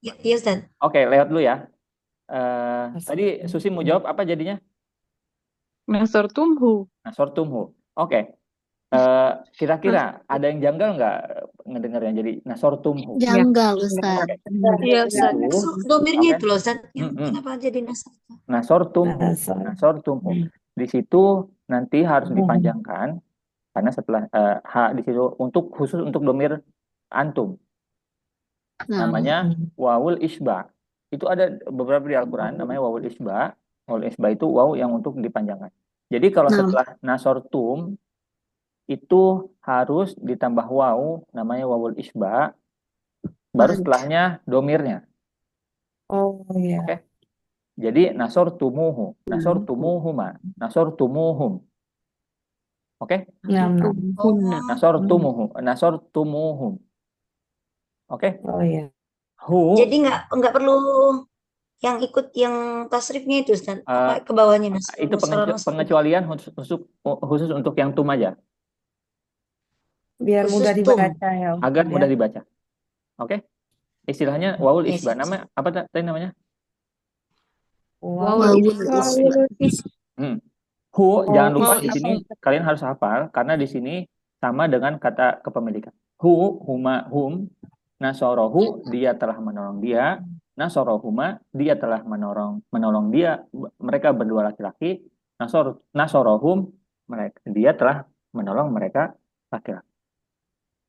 Iya, Ustaz. Oke, lewat dulu ya. Tadi Susi mau jawab apa jadinya? Nasortumhu. Oke. Kira-kira ada yang janggal nggak ngedengarnya jadi nasortumhu? Janggal, Ustaz. Iya, Ustaz. Domirnya itu loh, Ustaz. Kenapa jadi nasortumhu? Nasortumhu. Di situ nanti harus dipanjangkan karena setelah ha di situ khusus untuk domir antum. Namanya wawul isba. Itu ada beberapa di Al-Quran namanya wawul isba. Wawul isba itu waw yang untuk dipanjangkan. Jadi kalau setelah nasortum itu harus ditambah waw namanya wawul isba. Baru setelahnya domirnya. Oh iya. Oke. Jadi nasortumuhu, nasortumuhuma, nasortumuhum. Oke? Nasortumuhum. Oke? Oh iya. Hu. Jadi nggak perlu yang ikut yang tasrifnya itu, Ustaz. Ke bawahnya itu pengecualian khusus untuk yang tum aja. Biar mudah dibaca ya. Agar mudah dibaca. Oke? Istilahnya wawul isba. Nama apa tadi namanya? Wawul Hu, jangan lupa di sini kalian harus hafal karena di sini sama dengan kata kepemilikan. Hu, huma, hum, nasorohu, dia telah menolong dia, nasorohuma, dia telah menolong dia, mereka berdua laki-laki, nasorohum, dia telah menolong mereka laki-laki.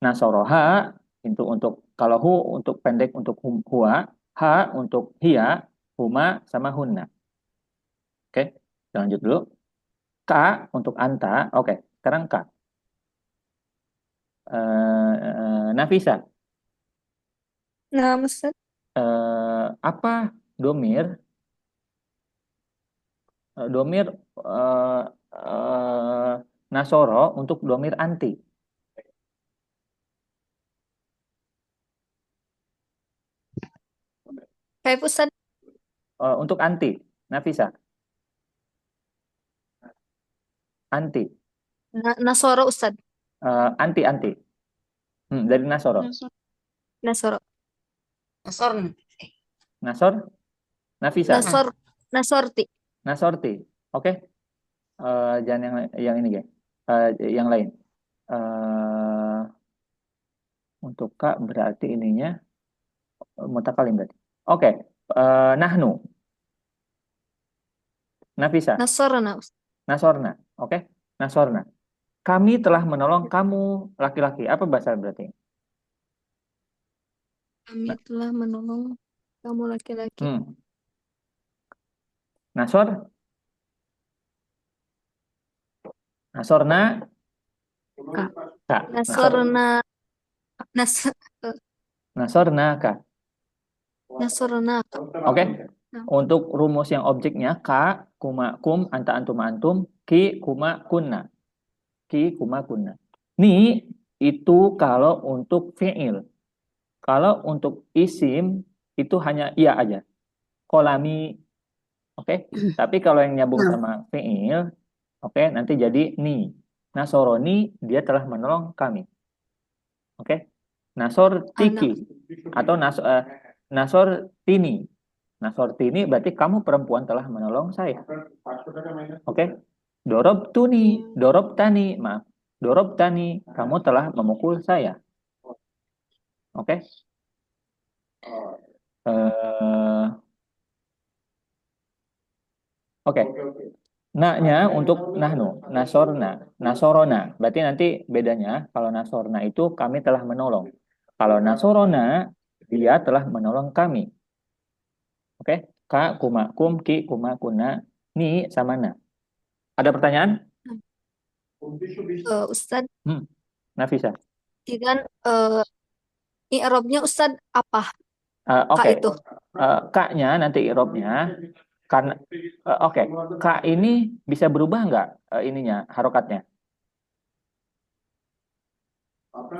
Nasoroha itu untuk kalau hu untuk pendek untuk huwa, ha untuk hiya, huma sama hunna. Oke, kita lanjut dulu. Ka untuk anta. Oke, sekarang ka. Nafisa. Nah, Ustaz. Apa domir? Domir nasoro untuk domir anti. Kayak Ustaz. Untuk anti, Nafisa. Anti. Nasoro, Ustaz. Anti. Dari nasoro. Nasoro. Nasor. Nafisa. Nasorti. Nasorti. Oke. Jangan yang ini, guys. Yang lain. Untuk Kak berarti ininya mutakalim berarti. Oke. Nahnu. Nafisa. Nasorna. Oke. Nasorna. Kami telah menolong kamu laki-laki. Apa bahasa berarti? Kami telah menolong kamu laki-laki. Nasor. Nasorna. Kak. Nasorna kak. Nasorna. Oke. Untuk rumus yang objeknya ka, kuma, kum, anta, antum, antum, ki, kuma, kunna. Ki, kuma, kunna. Ni itu kalau untuk fi'il. Kalau untuk isim itu hanya iya aja. Kolami. Oke. Tapi kalau yang nyambung sama fi'il, oke, nanti jadi ni. Nasoroni, dia telah menolong kami. Oke. Nasor tiki atau nasor tini. Nasor tini berarti kamu perempuan telah menolong saya. Oke. Dorob tuni, dorob tani, maaf. Dorob tani, kamu telah memukul saya. Oke. Oke. Naknya untuk nahnu, nasorna, nasorona. Berarti nanti bedanya kalau nasorna itu kami telah menolong. Kalau nasorona dia telah menolong kami. Oke, ka, kuma, kum, ki, kuma, kuna, ni, sama na. Ada pertanyaan? Ustaz. Nafisa. Dan i'rabnya Ustaz apa? Oke. Itu. Ka-nya nanti i'rabnya karena oke. Ka ini bisa berubah nggak ininya harokatnya?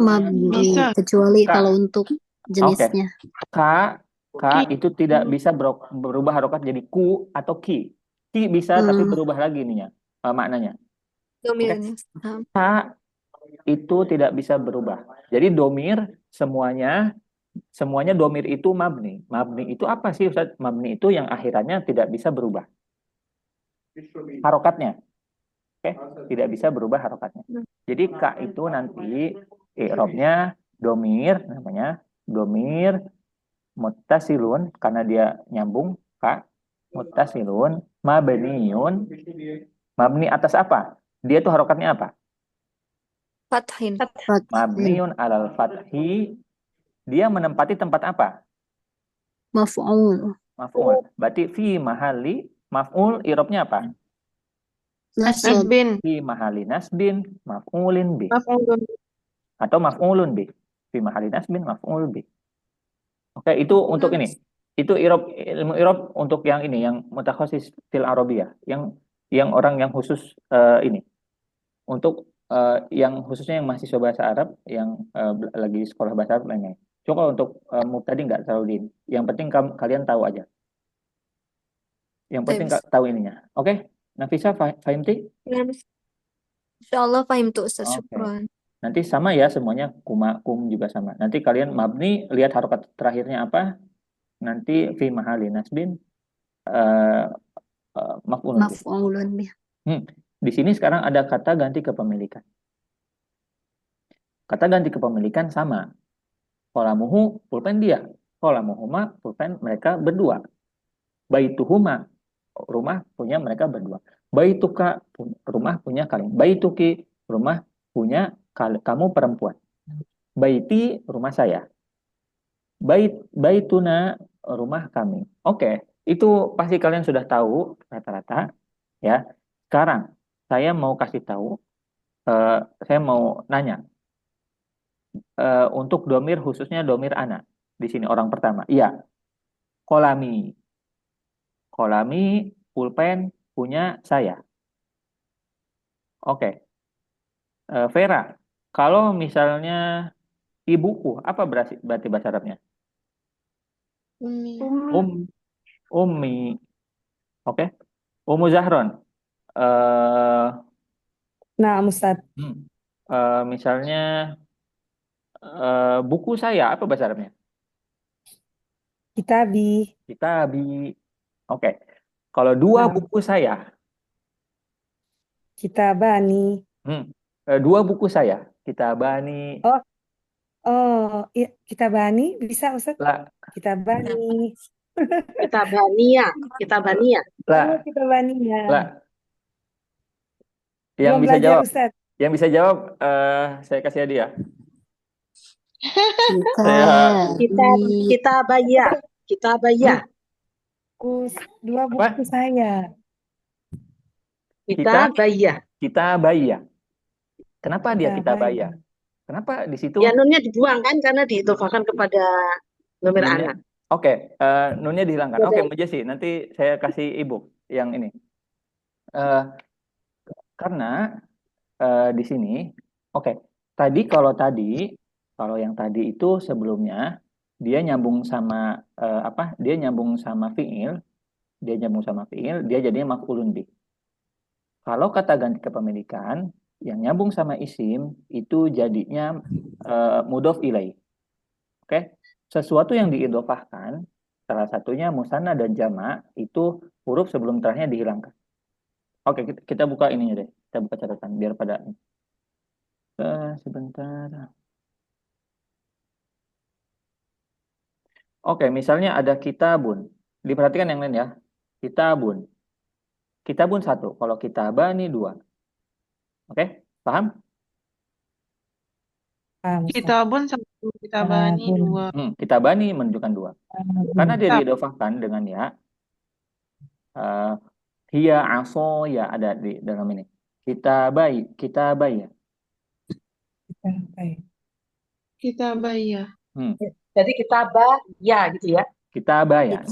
Mabni, kecuali kalau untuk jenisnya. Ka itu tidak bisa berubah harokat jadi ku atau ki. Ki bisa tapi berubah lagi ininya maknanya. Domirnya. Ka itu tidak bisa berubah. Jadi domir semuanya domir itu mabni. Mabni itu apa sih Ustaz? Mabni itu yang akhirannya tidak bisa berubah. Harokatnya. Oke, tidak bisa berubah harokatnya. Jadi ka itu nanti i'rabnya domir namanya domir muttasilun karena dia nyambung ka muttasilun mabniun mabni atas apa? Dia tuh harokatnya apa? Fathin. Fathil. Mabniun alal fathi. Dia menempati tempat apa? Maf'ul. Maf'ul. Berarti fi mahali maf'ul irobnya apa? Nasab. Nasbin. Fi mahali nasbin maf'ulin bi. Maf'ulun. Atau maf'ulun bi. Fi mahali nasbin maf'ul bi. Oke, itu untuk ini. Itu ilmu irob untuk yang ini, yang mutakhasis fil arabiyah, yang orang yang khusus ini. Untuk yang khususnya yang mahasiswa bahasa Arab, yang lagi sekolah bahasa Arab lainnya. Coba untuk mubtadi nggak terlalu ini. Yang penting kalian tahu aja. Yang penting tahu ininya. Oke? Nafisa, fahimti? Insyaallah fahim tuh Ustaz. Oke. Syukran. Nanti sama ya semuanya, kum juga sama. Nanti kalian mabni, lihat harokat terakhirnya apa. Nanti fi mahali nasbin maf'ulun bih. Maf'ulun bih. Di sini sekarang ada kata ganti kepemilikan. Kata ganti kepemilikan sama. Qalamuhu pulpen dia. Qalamuhuma pulpen mereka berdua. Baituhuma rumah punya mereka berdua. Baituka rumah punya kalian. Baituki rumah punya kamu perempuan. Baiti rumah saya. Baituna rumah kami. Oke, itu pasti kalian sudah tahu rata-rata ya. Sekarang saya mau kasih tahu, saya mau nanya untuk domir khususnya domir ana di sini orang pertama. Iya, kolami, pulpen punya saya. Oke, Vera, kalau misalnya ibuku, apa berarti bahasa Arabnya? Umi. Ummi. Oke. Ummu Zahron. Nah, Ustaz. Misalnya buku saya, apa bahasa Arabnya? Kitabi. Oke. Kalau dua buku saya. Kitabani. Dua buku saya. Kitabani. Iya, kitabani bisa Ustaz? Lah. Kitabani. Kitabania. Lah. Kitabania. Lah. Yang Belum bisa belajar, jawab. Ustaz. Yang bisa jawab saya kasih hadiah. Kitabaya. Dua buku saya. Kitabaya. Kenapa dia kitabaya? Kenapa di situ? Ya nunnya dibuang kan karena diidhofahkan kepada domir ana. Oke, nunnya dihilangkan. Oke, Mbak Jesi, nanti saya kasih ibu yang ini. Karena di sini, kalau yang tadi itu sebelumnya dia nyambung sama Dia nyambung sama fiil, dia jadinya maf'ulun bih. Kalau kata ganti kepemilikan yang nyambung sama isim itu jadinya mudhof ilaih. Oke? Sesuatu yang diidhofahkan, salah satunya musanna dan jama' itu huruf sebelum terakhirnya dihilangkan. Oke, kita buka ininya deh. Kita buka catatan biar pada sebentar. Oke, misalnya ada kitabun. Diperhatikan yang lain ya. Kitabun. Kitabun 1. Kalau kitabani 2. Oke, paham? Kitabun 1, kitabani 2. Kitabani menunjukkan 2. Karena dia diidhofahkan dengan ya. Hiya aso ya ada di dalam ini. Kitabaya. Kitabaya. Jadi kitabaya gitu ya. Kitabaya.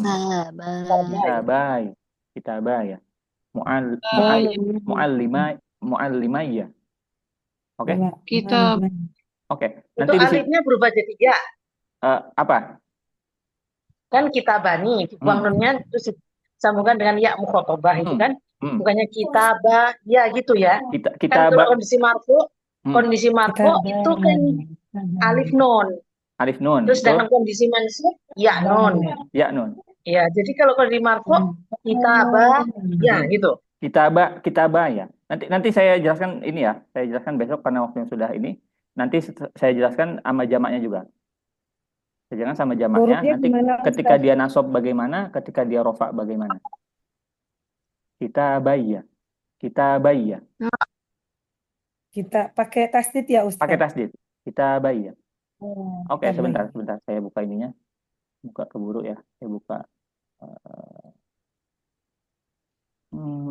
Muallimaya. Oke. Oke. Itu alifnya berubah jadi ya. Apa? Kan kitabani dibuang nunnya terus disambungkan dengan ya mukhatabah itu kan. Bukannya kitabah ya gitu ya. Kan kalau kondisi marfu itu kan alif nun. Terus dalam kondisi mansub ya nun. Ya, jadi kalau di marfu kitabah ya gitu. Kitabah ya. Nanti saya jelaskan ini ya. Saya jelaskan besok karena waktunya sudah ini. Nanti saya jelaskan sama jamaknya juga. Saya jelaskan sama jamaknya. Nanti ketika dia nasab bagaimana, ketika dia rofa bagaimana. Kitabaya. Kita pakai tasdid ya Pakai Ustaz? tasdid. Kitabai ya. Oh, Oke, kitabai. sebentar. Saya buka ininya. Buka keburu ya. Saya buka.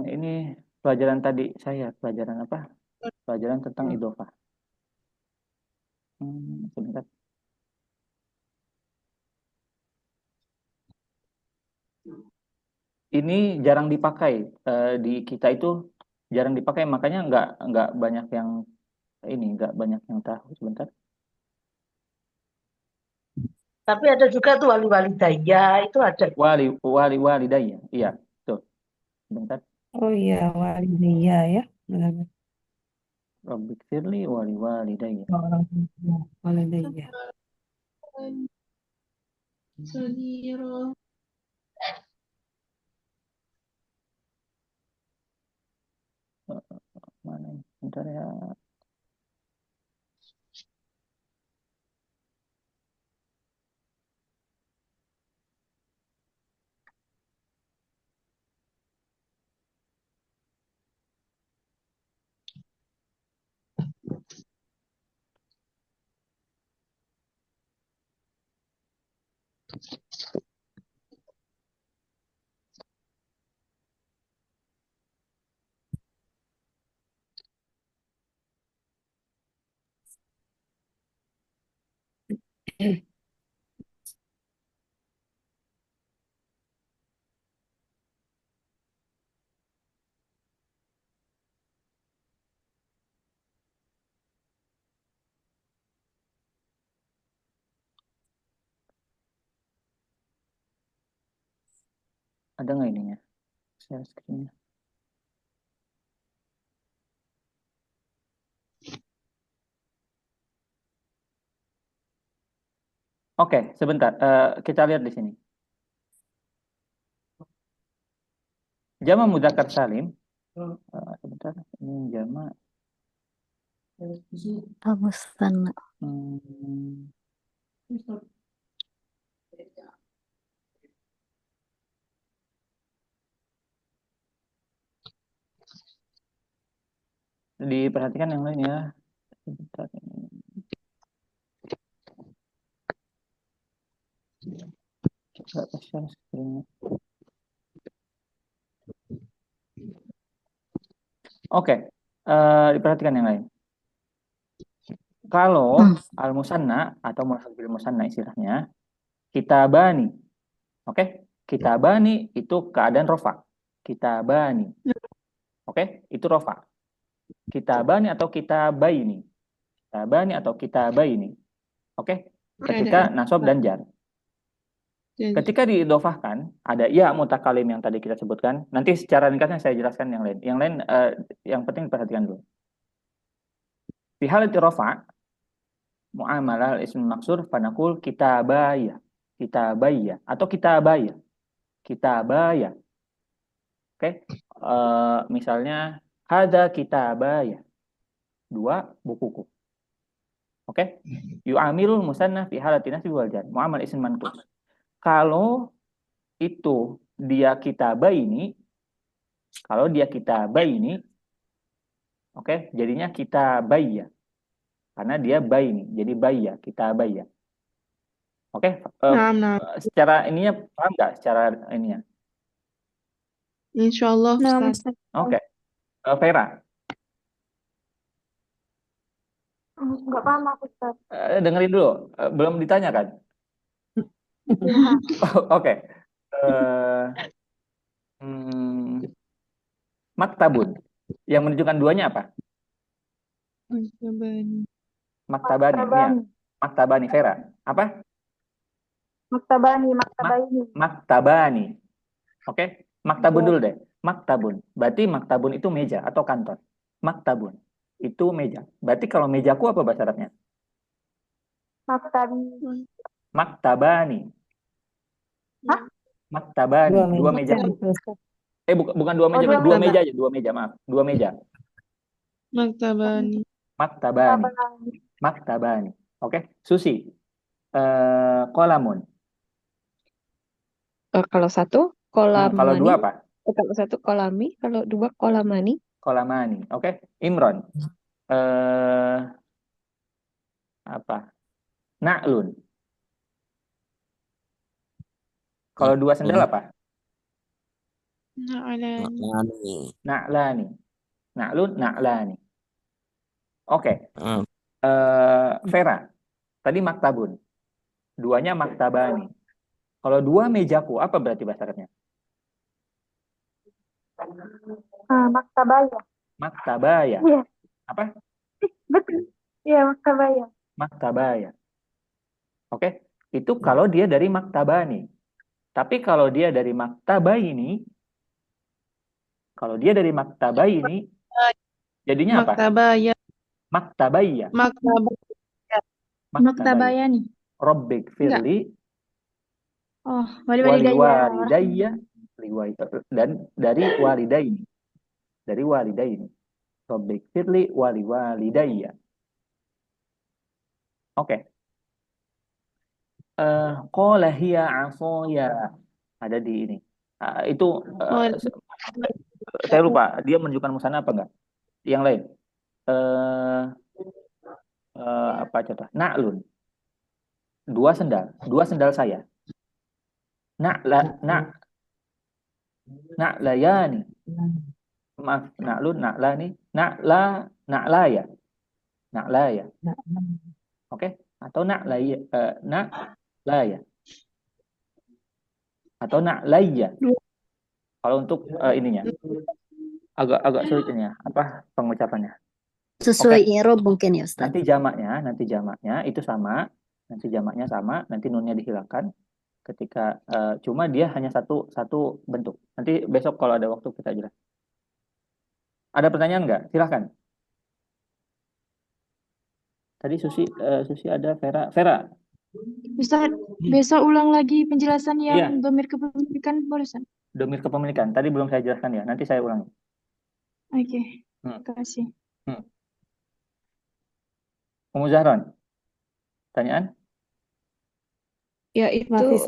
Ini pelajaran tadi saya. Pelajaran apa? Pelajaran tentang idhofah. Sebentar. Ini jarang dipakai di kita itu jarang dipakai, makanya nggak banyak yang nggak banyak yang tahu. Sebentar. Tapi ada juga tuh wali-wali daya itu ada. Walidayya. Iya, tuh. Sebentar. Oh iya, walidayya ya. Benar. Rabbik firli walidayya. Orang tua, walidayya. Mana ini? Bentar ya. Ada nggak ininya? Share screen-nya. Oke, sebentar. Kita lihat di sini. Jama mudzakkar salim. Sebentar. Ini jama. Al-Musanna. Diperhatikan yang lain ya. Sebentar. Coba share screen-nya. Oke, diperhatikan yang lain. Kalau al-musanna atau mulhaq bil musanna istilahnya, kitabani. Oke, kitabani itu keadaan rofa. Kitabani. Oke, itu rofa. Kitabani atau kitabaini. Kitabani atau kitabaini. Oke, ketika nasab dan jar. Ketika diidhofahkan, ada ya mutakalim yang tadi kita sebutkan. Nanti secara ringkasnya saya jelaskan yang lain. Yang lain, yang penting perhatikan dulu. Fi halati rafa, muamalah ism maksur, fanaqul kitabaya. Kitabaya atau kitabaya. Kitabaya. Oke. Misalnya hada kitabaya. 2 bukuku. Oke. Yu'amilul musanna fi halati nasbi wal jar. Muamal ism manqus. Kalau itu dia kitabaini, kalau dia kitabaini, oke, jadinya kitabaya. Karena dia baini, jadi baya, kitabaya. Oke, secara ininya paham nggak? Secara ininya? Insyaallah Ustaz. Oke, Vera, Enggak paham aku, Ustaz. dengerin dulu, belum ditanya kan? Oke. Maktabun. Yang menunjukkan duanya apa? Maktabani. Ya. Maktabani, Vera. Apa? Maktabani. Oke. Maktabun dulu deh. Maktabun. Berarti maktabun itu meja atau kantor. Maktabun. Itu meja. Berarti kalau mejaku apa bahasa Arabnya? Maktabani. Maktabani. Dua meja. Bukan dua meja, dua meja aja, dua meja, maaf. Dua meja. Maktabani. Maktabani. Oke, Susi. Kolamun. Kalau satu kolamani. Kalau dua apa? Kalau satu kolami, kalau dua kolamani. Kolamani. Oke, Imron. eh apa? Na'lun. Kalau dua sendal Na'lun. apa? Na'lani. Na'lani. Na'lani. Na'lun, na'lani. Oke. Hmm. Vera. Tadi maktabun. Duanya maktabani. Kalau dua mejaku, apa berarti bahasa Arabnya? Maktabaya. Maktabaya. Iya, Apa? betul. Iya, maktabaya. Maktabaya. Oke. Itu kalau dia dari maktabani. Tapi kalau dia dari maktabaini, kalau dia dari maktabaini, jadinya apa? Maktabaya. Maktabaya. Maktabaya. Maktabaya. Maktabaya nih. Rabbik Enggak. firli Oh, wali walidayya. walidayya dan dari walidaini. Dari walidaini. Rabbik firli wali walidayya. Oke. Qala hiya asaya. Ada di ini. Itu saya lupa. Dia menunjukkan musana apa enggak? Yang lain. Apa contoh? Na'lun. Dua sendal saya. Na'layani. Maaf, na'lun, na'lani, na'laya. Na'laya. Oke? Atau na'laya, na'laya. Atau na'laya. Kalau untuk ininya agak sulit ini ya, apa pengucapannya? Sesuai i'rab mungkin ya Ustaz. Nanti jamaknya itu sama. Nanti jamaknya sama, nanti nunnya dihilangkan. Ketika cuma dia hanya satu bentuk. Nanti besok kalau ada waktu kita jelas. Ada pertanyaan nggak? Silahkan. Tadi Susi ada, Vera. Ustaz, besok ulang lagi penjelasan Iya. yang domir kepemilikan, boleh Ustaz? Domir kepemilikan. Tadi belum saya jelaskan ya. Nanti saya ulangi. Oke, terima kasih. Ummu Zahran. Pertanyaan? Ya itu Maaf,